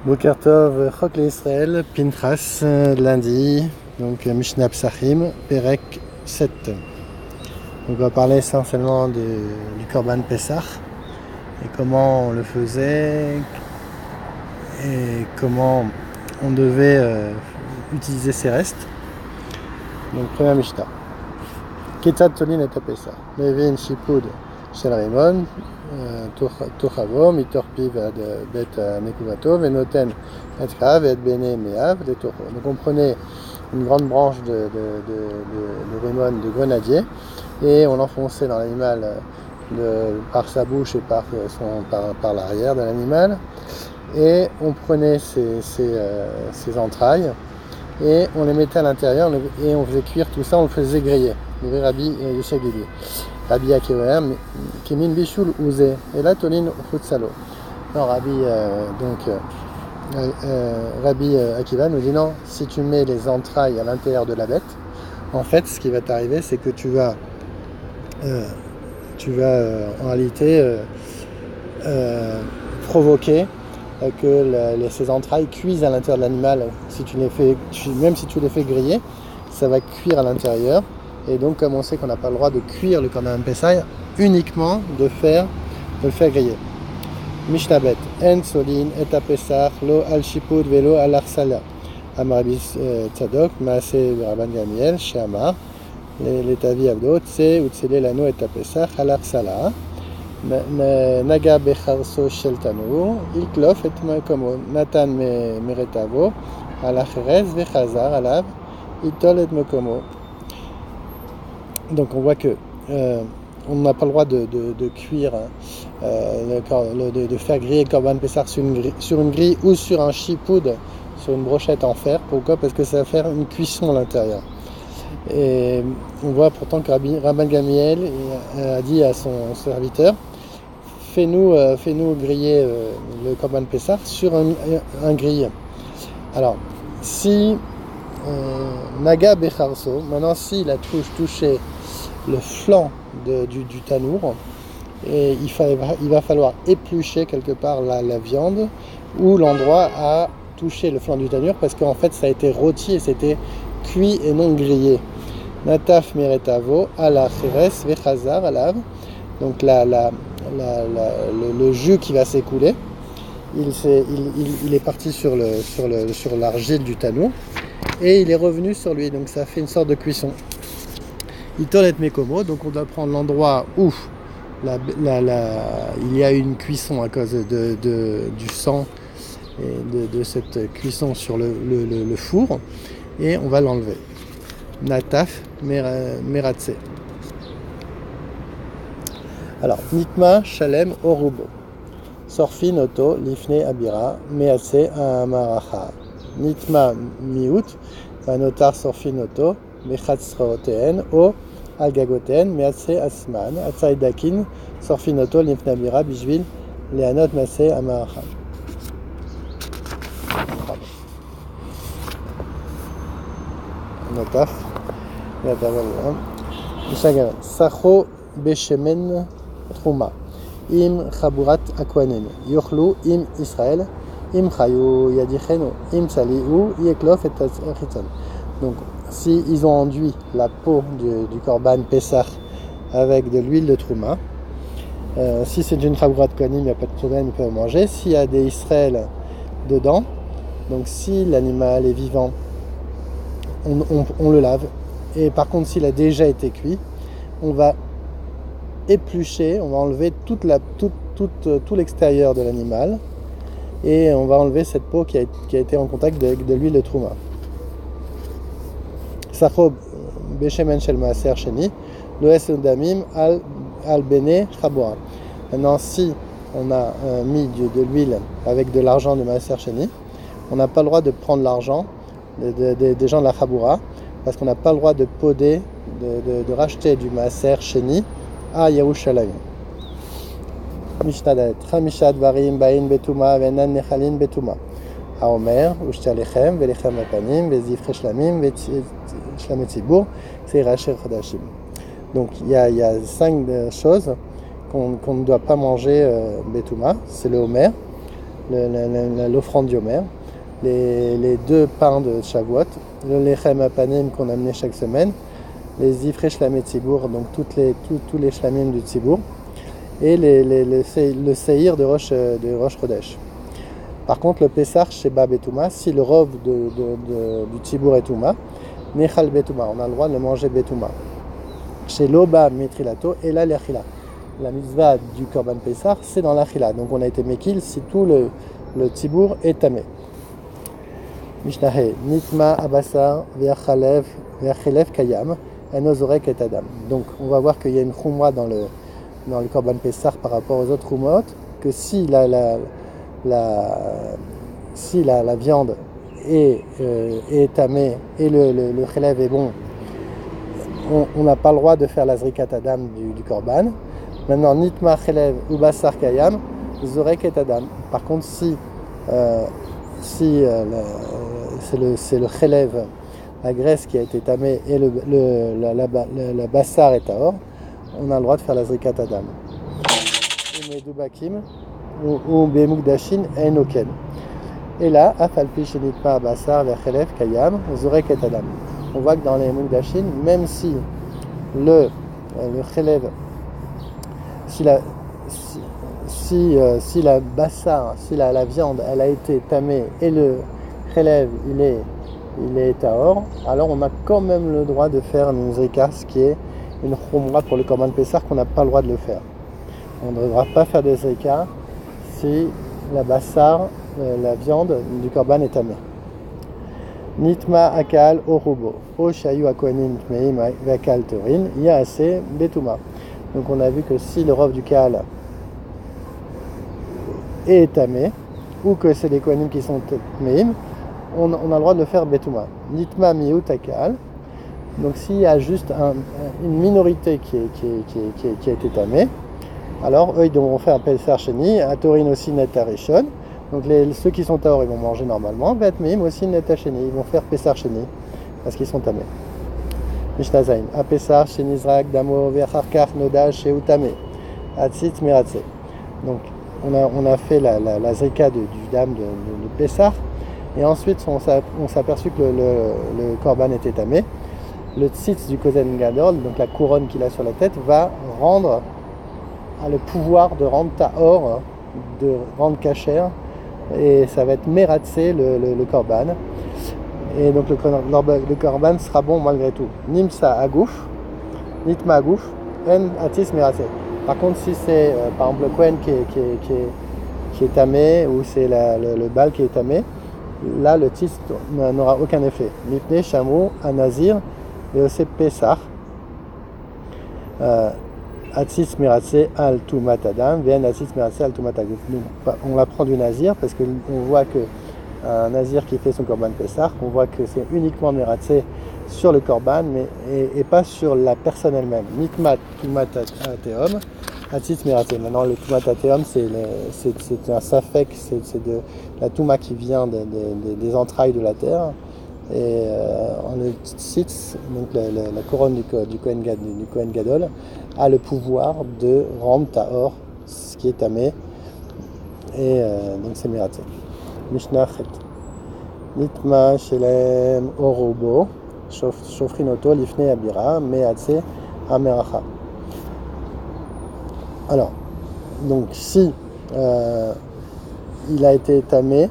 Boker Tov, Chok l'Israël, Pinchas, lundi, donc Mishnah Psachim, Perek 7. On va parler essentiellement du Korban Pessah et comment on le faisait et comment on devait utiliser ses restes. Donc, première Mishnah. Ketzad Tolin et Pessah. Mevin Shipud Shel Rimon, Tochavo, Mitorpi Bet Nekuvato, Venoten Etka, Vet Bene Meav, de Tocho. Donc on prenait une grande branche de Rimon, de grenadier, et on l'enfonçait dans l'animal par sa bouche et par l'arrière de l'animal, et on prenait ses entrailles et on les mettait à l'intérieur et on faisait cuire tout ça, on le faisait griller. Le Rabbi Yeshagili. Rabbi Akiva, Kimin Bishul Uze, et là Tolin Futsalo. Non, Rabbi Akiva nous dit non, si tu mets les entrailles à l'intérieur de la bête, en fait, ce qui va t'arriver, c'est que tu vas en réalité provoquer que ces entrailles cuisent à l'intérieur de l'animal. Même si tu les fais griller, ça va cuire à l'intérieur. Et donc, comme on sait qu'on n'a pas le droit de cuire le Korban Pessah, uniquement de le faire griller. Mishnah Bet, En Solin et Pessah, Lo al Shipud velo al Arsala. Amar Rabbi Tzadok, Maase Rabban Gamiel, Sheamar, les Tavi Abdo, Tse, Utsele Lano et Pessah, al Arsala. Naga Becharso Shel Tanu, Ilklof et Makomo, Natan Meretavo, al Acherez, Vechazar, Alav, Itol et Makomo. Donc on voit que on n'a pas le droit de cuire, de faire griller le Korban Pessah sur une grille ou sur un chipoud, sur une brochette en fer. Pourquoi ? Parce que ça va faire une cuisson à l'intérieur. Et on voit pourtant que Rabban Gamiel a dit à son serviteur, fais-nous griller le Korban Pessah sur un grill. Alors, si Naga Becharso, maintenant s'il a touché le flanc du tanour, et il va falloir éplucher quelque part la viande où l'endroit a touché le flanc du tanour, parce qu'en fait ça a été rôti et c'était cuit et non grillé. Nataf meretavo ala cheres vechazar alav, donc le jus qui va s'écouler, il est parti sur l'argile du tanour et il est revenu sur lui, donc ça fait une sorte de cuisson. Itolet mekomo, donc on doit prendre l'endroit où il y a une cuisson à cause du sang et de cette cuisson sur le four, et on va l'enlever. Nataf meratse. Alors, Nitma Shalem Orubo. Sorfi Noto Lifne Abira Meatse Amaracha. Nitma Miut Vanotar Sorfi Noto Mechatzroteen O Algagoten Meatse Asman Atzaidakin Sorfi Noto Lifne Abira Bijvil Leanot Mase Amaracha. Notaf Sacho Beshemen Trouma Im Chaburat Akwanen Yochlu Im Israël Im Chayu Yadichenu Im Saliu Yeklof et Achitzon. Donc, si ils ont enduit la peau du Korban Pessah avec de l'huile de Trouma, si c'est d'une Chaburat Akwanen, il n'y a pas de problème, ils peuvent manger. S'il y a des Israël dedans, donc si l'animal est vivant, on le lave. Et par contre, s'il a déjà été cuit, on va éplucher, on va enlever tout l'extérieur de l'animal, et on va enlever cette peau qui a été en contact de l'huile de Trouma. Sachob Beshemen Shel Maaser Sheni, Loes Damim Al Bene Chabora. Maintenant, si on a mis de l'huile avec de l'argent de Maaser Sheni, on n'a pas le droit de prendre l'argent des gens de la Chabura, parce qu'on n'a pas le droit de poder, de racheter du Maaser Sheni à Yerushalayim. Mishnadet, Chamisha Dvarim Bain Betuma Venan Nechalin Betuma. Haomer, Ushtalechem, Velechem Apanim, Vezifre Shlamim, Shlametzibur, c'est Racher Chodashim. Donc il y a 5 choses qu'on ne doit pas manger Betuma, c'est le Homer. l'offrande d'Yomer, les 2 pains de Shavuot, le lechem apanim qu'on amenait chaque semaine, les ifrei shlamei tzibour, donc tous les shlamim du tzibour, et le seir de Rosh Chodesh. Par contre, le Pessah Sheba Betouma, si le rov du tzibour est Touma, Nechal Betouma, on a le droit de le manger Betouma. Chez Loba Metrilato, et là l'Achila. La mitzvah du Korban Pessah, c'est dans l'Achila. Donc on a été Mekil si tout le tzibour est tamé. Mishnahé, Nitma Abassar, Ve'achalev Kayam, Enozorek et Adam. Donc on va voir qu'il y a une choumra dans le Korban Pessah par rapport aux autres choumot, que si la viande est tamée et le chelev est bon, on n'a pas le droit de faire la zrikat adam du korban. Maintenant, nitma chelev ou basar kayam, zorek et adam. Par contre, si c'est le chelev, la graisse qui a été tamée et la bassar est tahor, on a le droit de faire la zrikat adam. Medubakim ou bemukdashin enoken. Et là, afalpi shenitma basar vechelev kayam, zorek et adam. On voit que dans les mukdashin, même si le chelev, si la bassar, si la viande, elle a été tamée et le chelev, il est tahor, alors on a quand même le droit de faire une zrika, ce qui est une chumra pour le korban pessah, qu'on n'a pas le droit de le faire. On ne devra pas faire des zrika si la bassar, la viande du korban est tamée. Nitma akal orubo, o shayu akoanim tmeim vakal torin, yaase betuma. Donc on a vu que si le rov du kal est tamé, ou que c'est des koanim qui sont tmeim, on a le droit de le faire betuma. Nitma miut akal. Donc s'il y a juste une minorité qui a été tamée, alors eux ils devront faire un Pessah Sheni, un Torin aussi net Arishon. Donc ceux qui sont tahor ils vont manger normalement, Vatmeim aussi net Sheni, ils vont faire Pessah Sheni parce qu'ils sont tamés. Mishnah Zayin, a Pessah Sheni Zrak Damo Ve'acharkach Noda Sheu Tamé, Atzit Meratze. Donc on a fait la zrika du dam de Pessah, et ensuite on s'est aperçu que le korban était tamé. Le tzitz du Kohen Gadol, donc la couronne qu'il a sur la tête, a le pouvoir de rendre tahor, de rendre kasher, et ça va être meratzé le korban. Et donc le korban sera bon malgré tout. Nimsa agouf, nitma agouf, en atis meratzé. Par contre, si c'est par exemple le kohen qui est tamé, ou c'est le bal qui est tamé, là le tzitz n'aura aucun effet. Mipne chamou anazir et aussi Pessah, Atzis Meratse al Tumat Adam, Ven Atzis Meratse al Tumat Aguf. On l'apprend du Nazir parce qu'on voit qu'un Nazir qui fait son Korban Pessah, on voit que c'est uniquement Meratse sur le Korban et pas sur la personne elle-même. Nikmat Tumat Ateom, Atzis Meratse. Maintenant, le Tumat Ateom, c'est un safek, c'est de la Touma qui vient des entrailles de la terre. Et le tzitz, donc la couronne du Kohen Gadol, a le pouvoir de rendre tahor ce qui est tamé, et donc c'est miraté. Mishnah Chet. Nitma shelem orobo, shofrinoto lifnei abira, meatse ameracha. Alors, donc si il a été tamé,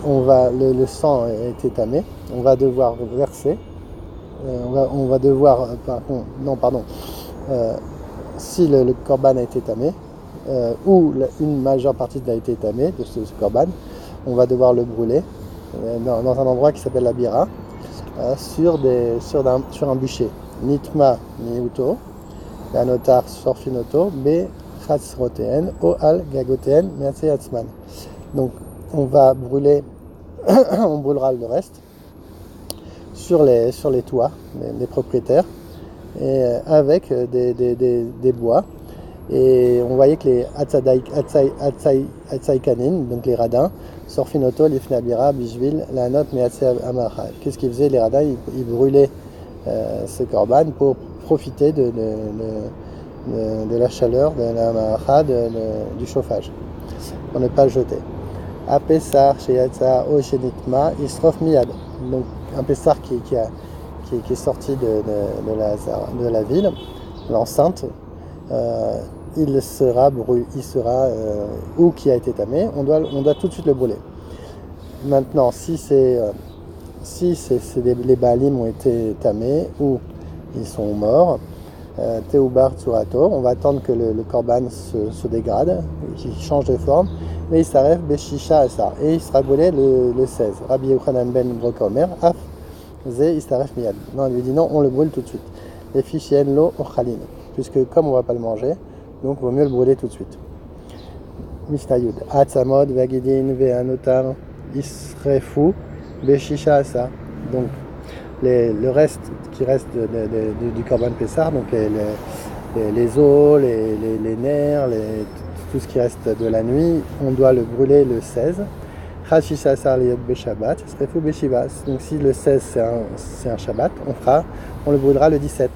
le sang a été tamé, on va devoir verser, on va devoir, si le korban a été tamé, ou une majeure partie a été tamée de ce korban, on va devoir le brûler dans un endroit qui s'appelle la bira, sur un bûcher. Nitma miuto, anotar sorfinoto, be chatzroteen, o al gagoteen, meatse atzman. Donc on va brûler, on brûlera le reste sur les toits des propriétaires, et avec des bois. Et on voyait que les Hatzaïkanin, donc les radins, sorfinoto, lifnabira, bishvil, la note, meatse amara. Qu'est-ce qu'ils faisaient les radins? Ils brûlaient ce korban pour profiter de de la chaleur, de la maracha, du chauffage, pour ne pas le jeter. A Pessar, Sheyatsa, Oshenitma, Isrof Miyad. Donc un Pessar qui est sorti de la ville, l'enceinte, il sera ou qui a été tamé, on doit tout de suite le brûler. Maintenant, si les Baalim ont été tamés ou ils sont morts, Teubar Tsurato, on va attendre que le korban se dégrade, qu'il change de forme, mais il s'arrête Beshisha Asar, et il sera brûlé le 16. Rabbi Yochanan ben Brokomer, Af, Ze, il s'arrête Miyad. Non, il lui dit non, on le brûle tout de suite. Les fichiens lo ochalin, puisque comme on ne va pas le manger, donc il vaut mieux le brûler tout de suite. Mishnayud, Atzamod, Vagidin, Veanotar, Isrefu, Beshisha Asar. Donc, le reste qui reste du Korban Pessar, donc les os, les nerfs, tout ce qui reste de la nuit, on doit le brûler le 16. Chashisha Asar Liot Beshabbat, Isrefu Beshivas. Donc si le 16 c'est un Shabbat, on le brûlera le 17.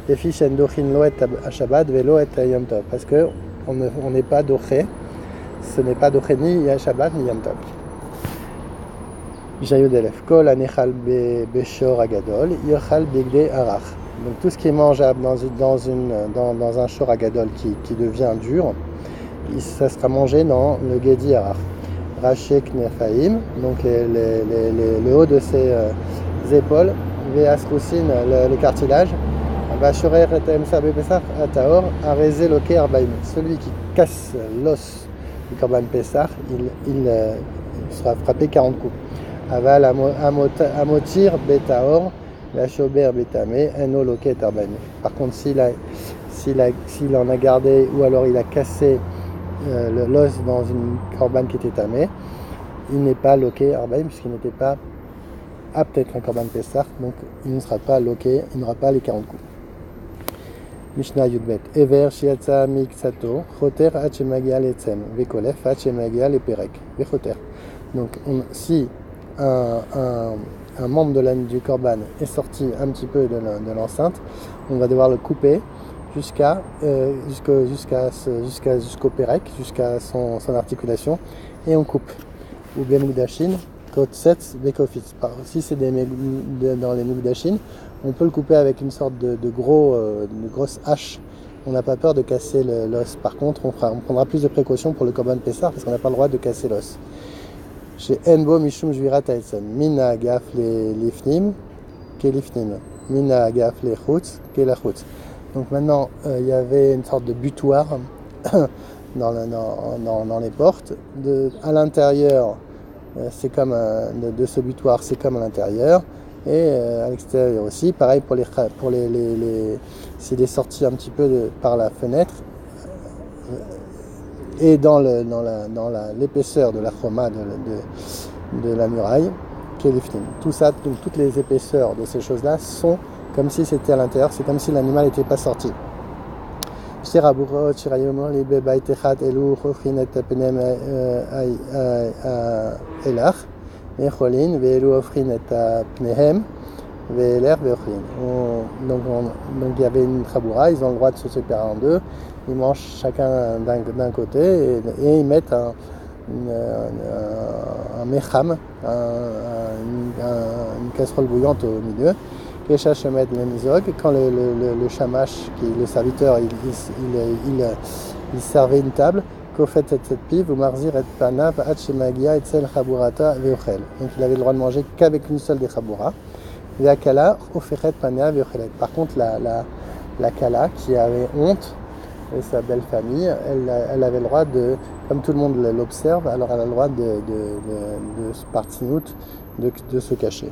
Les fiches Endochin Loet à Shabbat, Velo et Yom Tov, parce que on n'est pas doché, ce n'est pas doché ni à Shabbat ni Yom Tov. Kol anechal beshor agadol, yochal bigde arach. Donc tout ce qui est mangeable dans un shor agadol qui devient dur, ça sera mangé dans le gedi arach. Rachek nefaim, donc le haut de ses épaules, veasrusin, le cartilage, vachorer et emsa bepesach ataor, areze loke arbaim. Celui qui casse l'os du korban pesach, il sera frappé 40 coups. Aval amotir betaor, la chober betame, eno loket arbaim. Par contre, s'il en a gardé ou alors il a cassé l'os dans une korban qui était tamée, il n'est pas loqué arbaim puisqu'il n'était pas apte à être un korban pesach, donc il ne sera pas loqué, il n'aura pas les 40 coups. Mishnah Yudbet. Ever shiatza miksato, choter hachemagia letzem, vekolef hachemagia leperek, vechoter. Donc si un membre du korban est sorti un petit peu de l'enceinte, on va devoir le couper jusqu'au perek, jusqu'à son articulation, et on coupe. Ou bien mugdashin, kotsetz, bekofitz. Si c'est dans les mugdashin, on peut le couper avec une sorte de grosse hache. On n'a pas peur de casser l'os. Par contre, on prendra plus de précautions pour le korban pessar parce qu'on n'a pas le droit de casser l'os. Chez Enbo Mishum Jvirat Haetzem, Mina Agaf Lifnim, Kelifnim, Mina Agaf Lechutz, Kelachutz. Donc maintenant, il y avait une sorte de butoir dans les portes. À l'intérieur, c'est comme de ce butoir, c'est comme à l'intérieur. Et à l'extérieur aussi, pareil pour s'il est sorti un petit peu par la fenêtre, et dans l'épaisseur de la choma de la muraille, tout ça, donc toutes les épaisseurs de ces choses-là sont comme si c'était à l'intérieur, c'est comme si l'animal n'était pas sorti. Donc il y avait une chaboura, ils ont le droit de se séparer en deux, ils mangent chacun d'un côté et ils mettent un mecham, une casserole bouillante au milieu. Quand le shamash, qui est le serviteur, il servait une table, donc il avait le droit de manger qu'avec une seule des chabouras. Par contre, la kala qui avait honte et sa belle famille, elle avait le droit comme tout le monde l'observe, alors elle a le droit de se se cacher.